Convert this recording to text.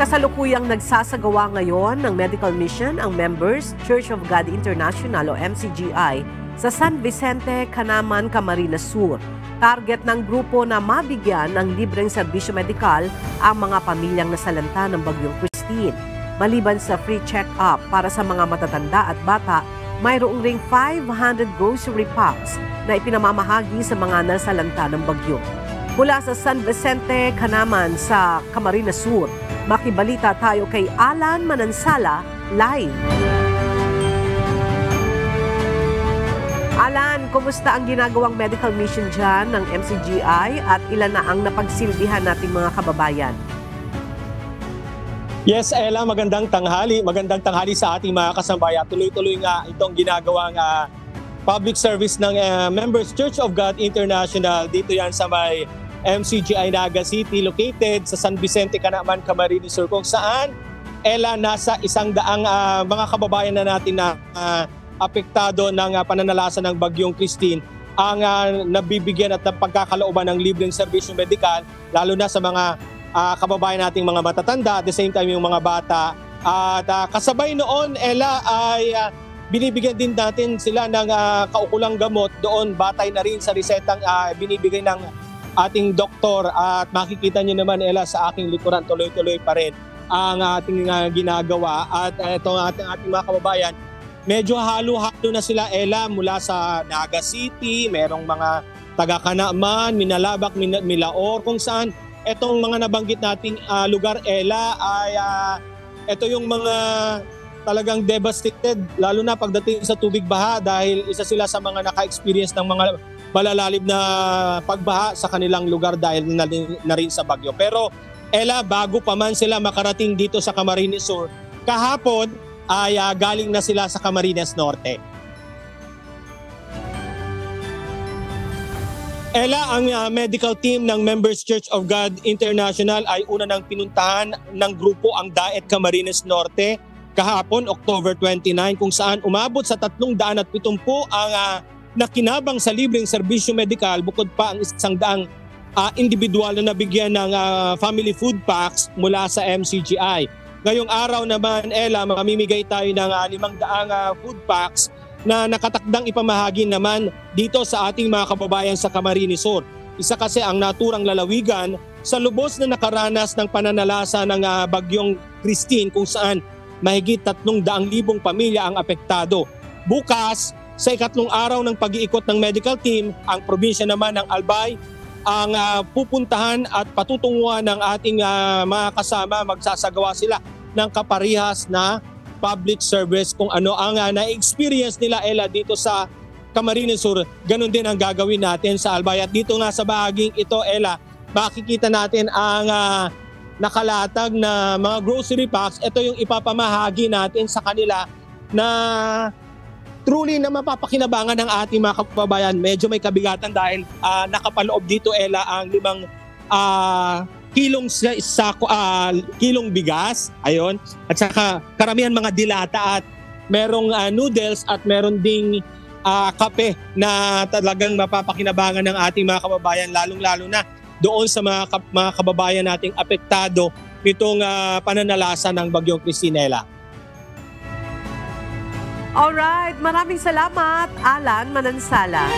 Kasalukuyang nagsasagawa ngayon ng medical mission ang members Church of God International o MCGI sa San Vicente, Canaman, Camarines Sur. Target ng grupo na mabigyan ng libreng serbisyo medikal ang mga pamilyang nasalanta ng Bagyong Christine. Maliban sa free check-up para sa mga matatanda at bata, mayroong ring 500 grocery packs na ipinamamahagi sa mga nasalanta ng bagyo. Mula sa San Vicente, Canaman sa Camarines Sur, makibalita tayo kay Alan Manansala live. Alan, kumusta ang ginagawang medical mission dyan ng MCGI at ilan na ang napagsilbihan nating mga kababayan? Yes, Ella, magandang tanghali. Magandang tanghali sa ating mga kasambayan. Tuloy-tuloy nga itong ginagawang public service ng Members Church of God International. Dito yan sa may MCGI Naga City, located sa San Vicente, Canaman, Camarines Sur, kung saan, Ella, nasa 100 mga kababayan na natin na apektado ng pananalasa ng Bagyong Christine ang nabibigyan at pagkakalooban ng libreng serbisyo medikal, lalo na sa mga kababayan nating mga matatanda, at the same time yung mga bata. At kasabay noon, Ella, ay binibigyan din natin sila ng kaukulang gamot doon, batay na rin sa resetang binibigay ng ating doktor. At makikita niyo naman, Ella, sa aking likuran, tuloy-tuloy pa rin ang ating ginagawa. At itong ating mga kababayan, medyo halo-halo na sila, Ella, mula sa Naga City, merong mga taga-Canaman, Minalabak, Milaor, kung saan etong mga nabanggit nating lugar, Ella, ay ito yung mga talagang devastated, lalo na pagdating sa tubig baha, dahil isa sila sa mga naka-experience ng mga malalalib na pagbaha sa kanilang lugar dahil na rin sa bagyo. Pero Ella, bago pa man sila makarating dito sa Camarines Sur, kahapon ay galing na sila sa Camarines Norte. Ella, ang medical team ng Members Church of God International ay una nang pinuntahan ng grupo ang Daet Camarines Norte kahapon, October 29, kung saan umabot sa 370 ang nakinabang sa libreng serbisyo medikal, bukod pa ang 100 individual na nabigyan ng family food packs mula sa MCGI. Ngayong araw naman, Ella, mamimigay tayo ng 500 food packs na nakatakdang ipamahagi naman dito sa ating mga kababayan sa Camarines Sur. Isa kasi ang naturang lalawigan sa lubos na nakaranas ng pananalasa ng Bagyong Christine, kung saan mahigit 300,000 pamilya ang apektado. Bukas, sa ikatlong araw ng pag-iikot ng medical team, ang probinsya naman ng Albay ang pupuntahan at patutunguhan ng ating mga kasama. Magsasagawa sila ng kaparihas na public service kung ano ang na-experience nila, Ella, dito sa Camarines Sur. Ganon din ang gagawin natin sa Albay. At dito nga sa bahaging ito, Ella, makikita natin ang nakalatag na mga grocery packs. Ito yung ipapamahagi natin sa kanila na truly na mapapakinabangan ng ating mga kababayan. Medyo may kabigatan dahil nakapaloob dito, Ella, ang 5 kilong bigas, ayon, at saka karamihan mga dilata, at merong noodles, at meron ding kape na talagang mapapakinabangan ng ating mga kababayan, lalong-lalo na doon sa mga kababayan nating apektado nitong pananalasa ng Bagyong Christine. Alright, maraming salamat, Alan Manansala.